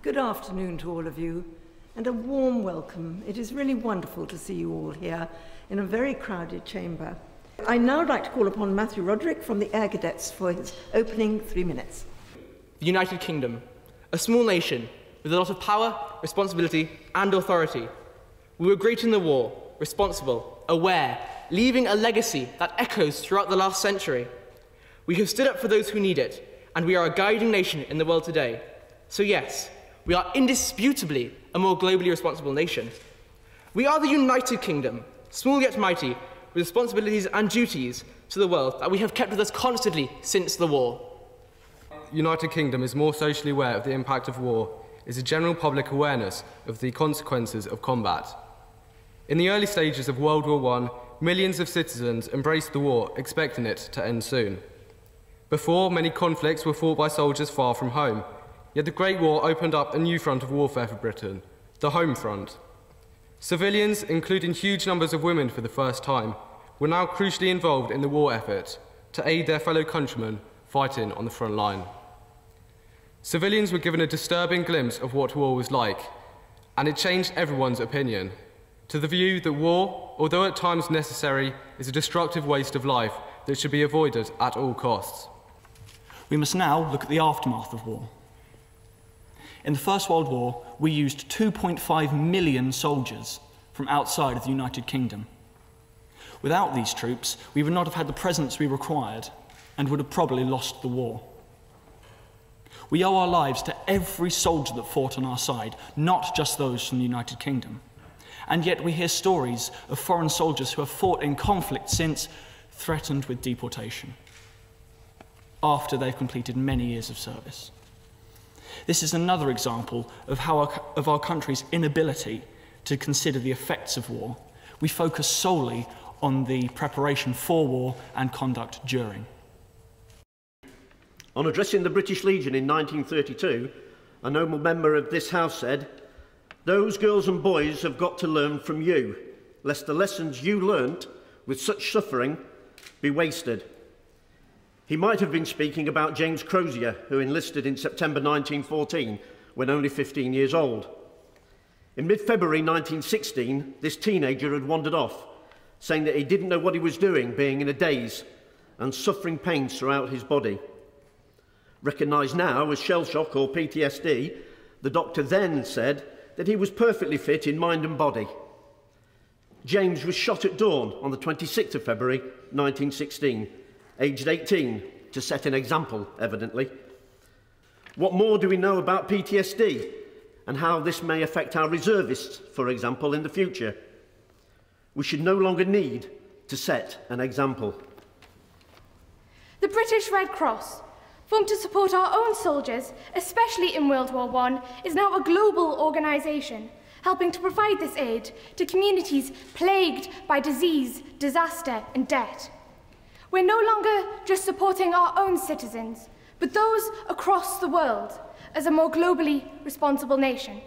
Good afternoon to all of you, and a warm welcome. It is really wonderful to see you all here in a very crowded chamber. I now like to call upon Matthew Roderick from the Air Cadets for his opening 3 minutes. The United Kingdom, a small nation with a lot of power, responsibility and authority. We were great in the war, responsible, aware, leaving a legacy that echoes throughout the last century. We have stood up for those who need it, and we are a guiding nation in the world today. So yes, we are indisputably a more globally responsible nation. We are the United Kingdom, small yet mighty, with responsibilities and duties to the world that we have kept with us constantly since the war. United Kingdom is more socially aware of the impact of war, is a general public awareness of the consequences of combat. In the early stages of World War I, millions of citizens embraced the war, expecting it to end soon. Before, many conflicts were fought by soldiers far from home, yet the Great War opened up a new front of warfare for Britain, the home front. Civilians, including huge numbers of women for the first time, were now crucially involved in the war effort to aid their fellow countrymen fighting on the front line. Civilians were given a disturbing glimpse of what war was like, and it changed everyone's opinion, to the view that war, although at times necessary, is a destructive waste of life that should be avoided at all costs. We must now look at the aftermath of war. In the First World War, we used 2.5 million soldiers from outside of the United Kingdom. Without these troops, we would not have had the presence we required and would have probably lost the war. We owe our lives to every soldier that fought on our side, not just those from the United Kingdom. And yet we hear stories of foreign soldiers who have fought in conflict since, threatened with deportation, after they've completed many years of service. This is another example of our country's inability to consider the effects of war. We focus solely on the preparation for war and conduct during. On addressing the British Legion in 1932, a noble member of this House said, "Those girls and boys have got to learn from you, lest the lessons you learnt with such suffering be wasted." He might have been speaking about James Crozier, who enlisted in September 1914, when only 15 years old. In mid-February 1916, this teenager had wandered off, saying that he didn't know what he was doing, being in a daze and suffering pains throughout his body. Recognised now as shell shock or PTSD, the doctor then said that he was perfectly fit in mind and body. James was shot at dawn on the 26th of February 1916, aged 18, to set an example, evidently. What more do we know about PTSD and how this may affect our reservists, for example, in the future? We should no longer need to set an example. The British Red Cross, formed to support our own soldiers, especially in World War I, is now a global organisation, helping to provide this aid to communities plagued by disease, disaster and debt. We're no longer just supporting our own citizens, but those across the world as a more globally responsible nation.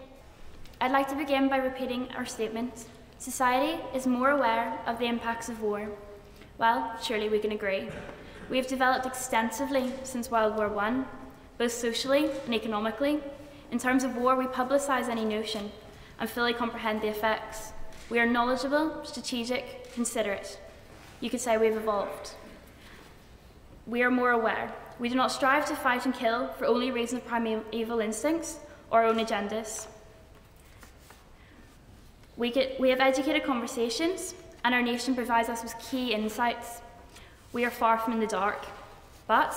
I'd like to begin by repeating our statement. Society is more aware of the impacts of war. Well, surely we can agree. We have developed extensively since World War I, both socially and economically. In terms of war, we publicise any notion and fully comprehend the effects. We are knowledgeable, strategic, considerate. You could say we've evolved. We are more aware. We do not strive to fight and kill for only reason of primeval instincts or our own agendas. We have educated conversations, and our nation provides us with key insights. We are far from in the dark, but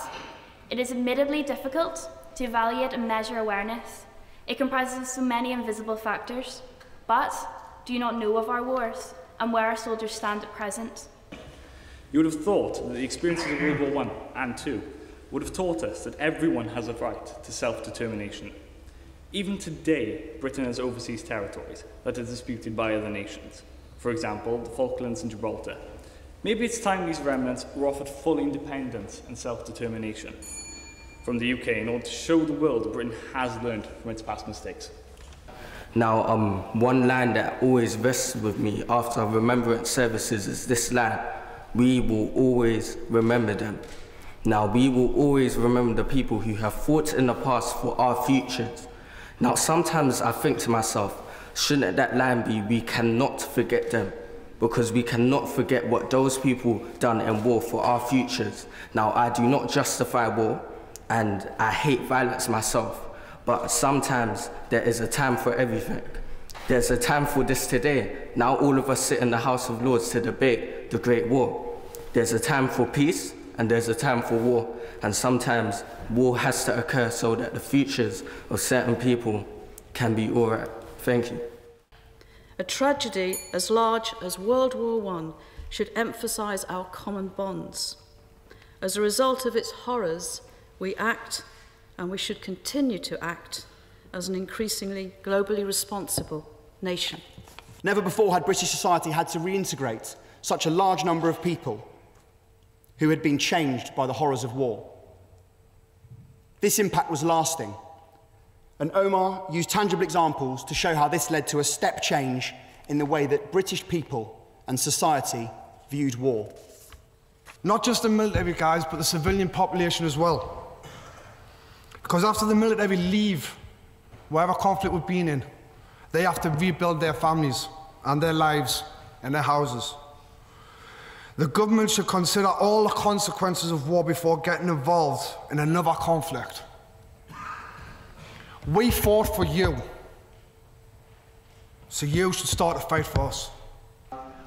it is admittedly difficult to evaluate and measure awareness. It comprises of so many invisible factors. But do you not know of our wars and where our soldiers stand at present? You would have thought that the experiences of World War I and II would have taught us that everyone has a right to self-determination. Even today, Britain has overseas territories that are disputed by other nations. For example, the Falklands and Gibraltar. Maybe it's time these remnants were offered full independence and self-determination from the UK in order to show the world that Britain has learned from its past mistakes. Now, one line that always rests with me after remembrance services is this line: we will always remember them. Now, we will always remember the people who have fought in the past for our futures. Now, sometimes I think to myself, shouldn't that line be, we cannot forget them, because we cannot forget what those people done in war for our futures. Now, I do not justify war, and I hate violence myself, but sometimes there is a time for everything. There's a time for this today. Now all of us sit in the House of Lords to debate the Great War. There's a time for peace, and there's a time for war, and sometimes war has to occur so that the futures of certain people can be all right. Thank you. A tragedy as large as World War I should emphasise our common bonds. As a result of its horrors, we act, and we should continue to act, as an increasingly globally responsible nation. Never before had British society had to reintegrate such a large number of people who had been changed by the horrors of war. This impact was lasting, and Omar used tangible examples to show how this led to a step change in the way that British people and society viewed war. Not just the military guys, but the civilian population as well. Because after the military leave wherever conflict we've been in, they have to rebuild their families and their lives and their houses. The government should consider all the consequences of war before getting involved in another conflict. We fought for you, so you should start to fight for us.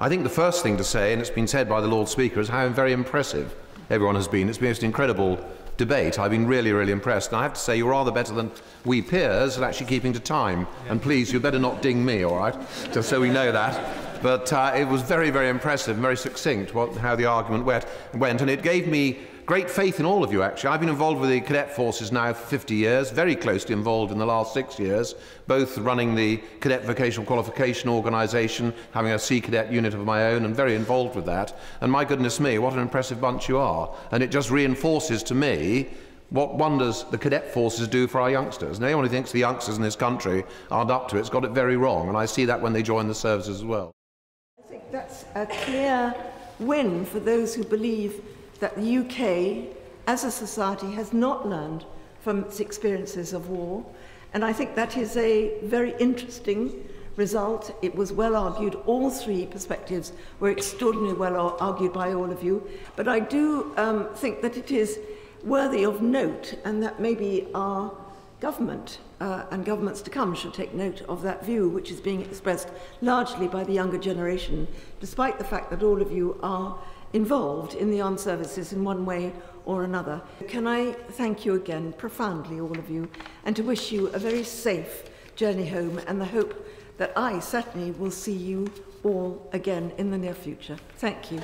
I think the first thing to say, and it's been said by the Lord Speaker, is how very impressive everyone has been. It's been an incredible debate. I've been really, really impressed. And I have to say, you're rather better than we peers at actually keeping to time. Yeah. And please, you better not ding me, all right? Just so we know that. But it was very, very impressive, very succinct how the argument went. And it gave me great faith in all of you, actually. I've been involved with the cadet forces now for 50 years, very closely involved in the last 6 years, both running the Cadet Vocational Qualification Organisation, having a Sea Cadet unit of my own, and very involved with that. And my goodness me, what an impressive bunch you are. And it just reinforces to me what wonders the cadet forces do for our youngsters. And anyone who thinks the youngsters in this country aren't up to it's got it very wrong. And I see that when they join the services as well. I think that's a clear win for those who believe that the UK, as a society, has not learned from its experiences of war. And I think that is a very interesting result. It was well argued. All three perspectives were extraordinarily well argued by all of you. But I do think that it is worthy of note, and that maybe our government and governments to come should take note of that view, which is being expressed largely by the younger generation, despite the fact that all of you are involved in the armed services in one way or another. Can I thank you again profoundly, all of you, and to wish you a very safe journey home, and the hope that I certainly will see you all again in the near future. Thank you.